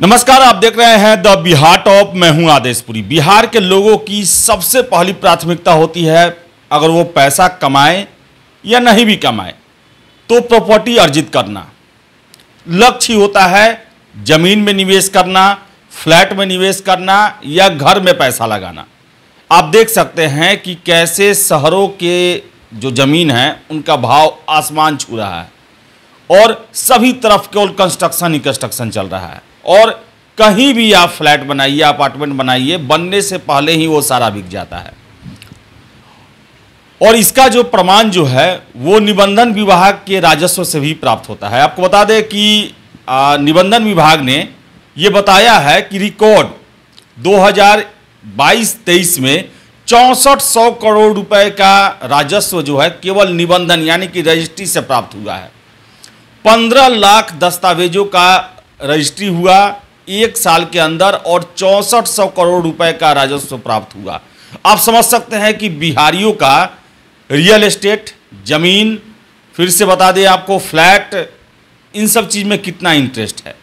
नमस्कार, आप देख रहे हैं द बिहार टॉप। मैं हूं आदेशपुरी। बिहार के लोगों की सबसे पहली प्राथमिकता होती है, अगर वो पैसा कमाए या नहीं भी कमाए तो प्रॉपर्टी अर्जित करना। लक्ष्य होता है जमीन में निवेश करना, फ्लैट में निवेश करना या घर में पैसा लगाना। आप देख सकते हैं कि कैसे शहरों के जो जमीन है उनका भाव आसमान छू रहा है और सभी तरफ केवल कंस्ट्रक्शन ही कंस्ट्रक्शन चल रहा है। और कहीं भी आप फ्लैट बनाइए, अपार्टमेंट बनाइए, बनने से पहले ही वो सारा बिक जाता है। और इसका जो प्रमाण जो है वो निबंधन विभाग के राजस्व से भी प्राप्त होता है। आपको बता दें कि निबंधन विभाग ने ये बताया है कि रिकॉर्ड 2022-23 में 6400 करोड़ रुपए का राजस्व जो है केवल निबंधन यानी कि रजिस्ट्री से प्राप्त हुआ है। 15 लाख दस्तावेजों का रजिस्ट्री हुआ एक साल के अंदर और 6400 करोड़ रुपए का राजस्व प्राप्त हुआ। आप समझ सकते हैं कि बिहारियों का रियल एस्टेट, जमीन, फिर से बता दें आपको फ्लैट, इन सब चीज़ में कितना इंटरेस्ट है।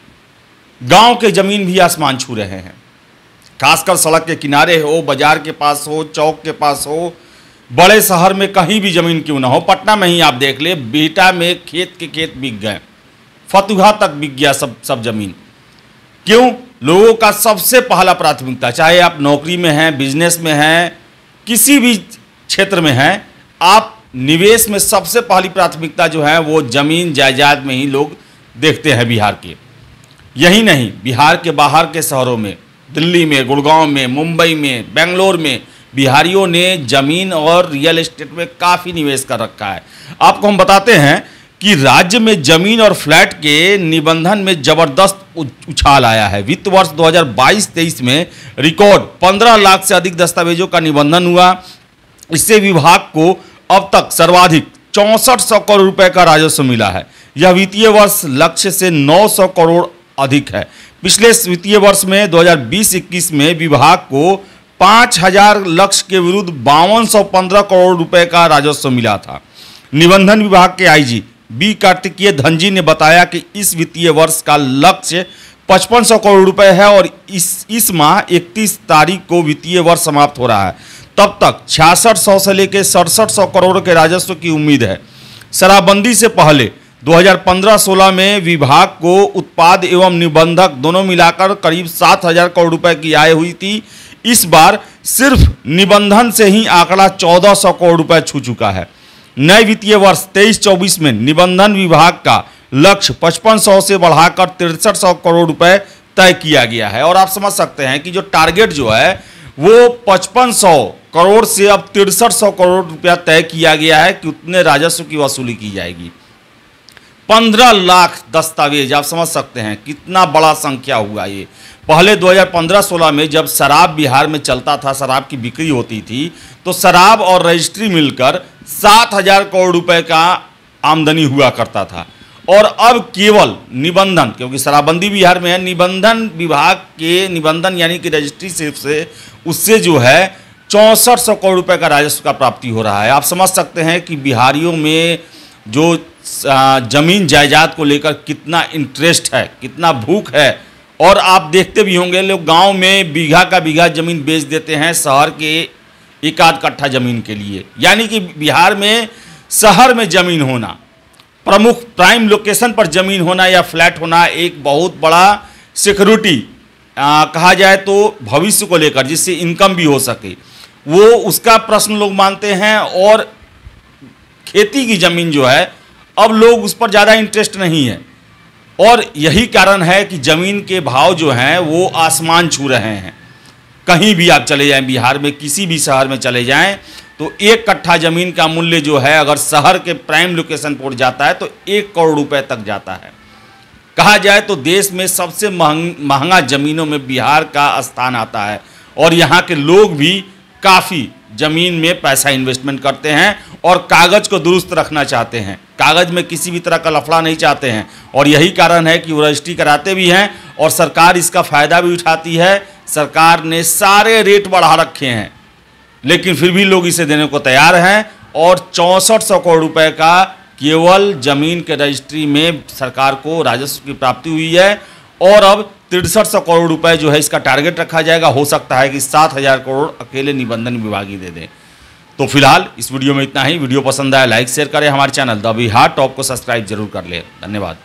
गांव के जमीन भी आसमान छू रहे हैं, खासकर सड़क के किनारे हो, बाजार के पास हो, चौक के पास हो, बड़े शहर में कहीं भी जमीन क्यों ना हो। पटना में ही आप देख ले, बिहटा में खेत के खेत बिक गए, फतुहा तक बिक गया सब जमीन। क्यों? लोगों का सबसे पहला प्राथमिकता, चाहे आप नौकरी में हैं, बिजनेस में हैं, किसी भी क्षेत्र में हैं, आप निवेश में सबसे पहली प्राथमिकता जो है वो जमीन जायदाद में ही लोग देखते हैं बिहार के। यही नहीं, बिहार के बाहर के शहरों में, दिल्ली में, गुड़गांव में, मुंबई में, बेंगलोर में बिहारियों ने जमीन और रियल एस्टेट में काफ़ी निवेश कर रखा है। आपको हम बताते हैं कि राज्य में जमीन और फ्लैट के निबंधन में जबरदस्त उछाल आया है। वित्त वर्ष 2022-23 में रिकॉर्ड 15 लाख से अधिक दस्तावेजों का निबंधन हुआ। इससे विभाग को अब तक सर्वाधिक 6400 करोड़ रुपए का राजस्व मिला है। यह वित्तीय वर्ष लक्ष्य से 900 करोड़ अधिक है। पिछले वित्तीय वर्ष में 2020-21 में विभाग को 5000 लक्ष्य के विरुद्ध 5215 करोड़ रुपए का राजस्व मिला था। निबंधन विभाग के आईजी बी कार्तिकेय धनजी ने बताया कि इस वित्तीय वर्ष का लक्ष्य 5500 करोड़ रुपए है और इस माह 31 तारीख को वित्तीय वर्ष समाप्त हो रहा है। तब तक 6600 से लेकर 6700 करोड़ के राजस्व की उम्मीद है। शराबबंदी से पहले 2015-16 में विभाग को उत्पाद एवं निबंधक दोनों मिलाकर करीब 7000 करोड़ रुपए की आय हुई थी। इस बार सिर्फ निबंधन से ही आंकड़ा 1400 करोड़ रुपए छू चुका है। नए वित्तीय वर्ष 23-24 में निबंधन विभाग का लक्ष्य 5500 से बढ़ाकर 6300 करोड़ रुपए तय किया गया है। और आप समझ सकते हैं कि जो टारगेट जो है वो 5500 करोड़ से अब 6300 करोड़ रुपया तय किया गया है कि उतने राजस्व की वसूली की जाएगी। 15 लाख दस्तावेज, आप समझ सकते हैं कितना बड़ा संख्या हुआ ये। पहले 2015-16 में जब शराब बिहार में चलता था, शराब की बिक्री होती थी, तो शराब और रजिस्ट्री मिलकर 7000 करोड़ रुपए का आमदनी हुआ करता था। और अब केवल निबंधन, क्योंकि शराबबंदी बिहार में है, निबंधन विभाग के निबंधन यानी कि रजिस्ट्री सिर्फ से उससे जो है 6400 करोड़ रुपए का राजस्व का प्राप्ति हो रहा है। आप समझ सकते हैं कि बिहारियों में जो जमीन जायदाद को लेकर कितना इंटरेस्ट है, कितना भूख है। और आप देखते भी होंगे, लोग गांव में बीघा का बीघा जमीन बेच देते हैं शहर के एक आध कट्ठा जमीन के लिए। यानी कि बिहार में शहर में जमीन होना, प्रमुख प्राइम लोकेशन पर जमीन होना या फ्लैट होना एक बहुत बड़ा सिक्योरिटी कहा जाए तो भविष्य को लेकर, जिससे इनकम भी हो सके, वो उसका प्रश्न लोग मानते हैं। और खेती की ज़मीन जो है अब लोग उस पर ज़्यादा इंटरेस्ट नहीं है। और यही कारण है कि ज़मीन के भाव जो हैं वो आसमान छू रहे हैं। कहीं भी आप चले जाएं, बिहार में किसी भी शहर में चले जाएं, तो एक कट्ठा ज़मीन का मूल्य जो है अगर शहर के प्राइम लोकेशन पर जाता है तो 1 करोड़ रुपए तक जाता है। कहा जाए तो देश में सबसे महंगा ज़मीनों में बिहार का स्थान आता है। और यहाँ के लोग भी काफ़ी ज़मीन में पैसा इन्वेस्टमेंट करते हैं और कागज़ को दुरुस्त रखना चाहते हैं, कागज़ में किसी भी तरह का लफड़ा नहीं चाहते हैं। और यही कारण है कि वो रजिस्ट्री कराते भी हैं और सरकार इसका फ़ायदा भी उठाती है। सरकार ने सारे रेट बढ़ा रखे हैं, लेकिन फिर भी लोग इसे देने को तैयार हैं। और 6400 करोड़ रुपए का केवल ज़मीन के रजिस्ट्री में सरकार को राजस्व की प्राप्ति हुई है। और अब 6300 करोड़ रुपए जो है इसका टारगेट रखा जाएगा। हो सकता है कि 7000 करोड़ अकेले निबंधन विभाग ही दे दें। तो फिलहाल इस वीडियो में इतना ही। वीडियो पसंद आया लाइक शेयर करें, हमारे चैनल द बिहार टॉप को सब्सक्राइब जरूर कर ले। धन्यवाद।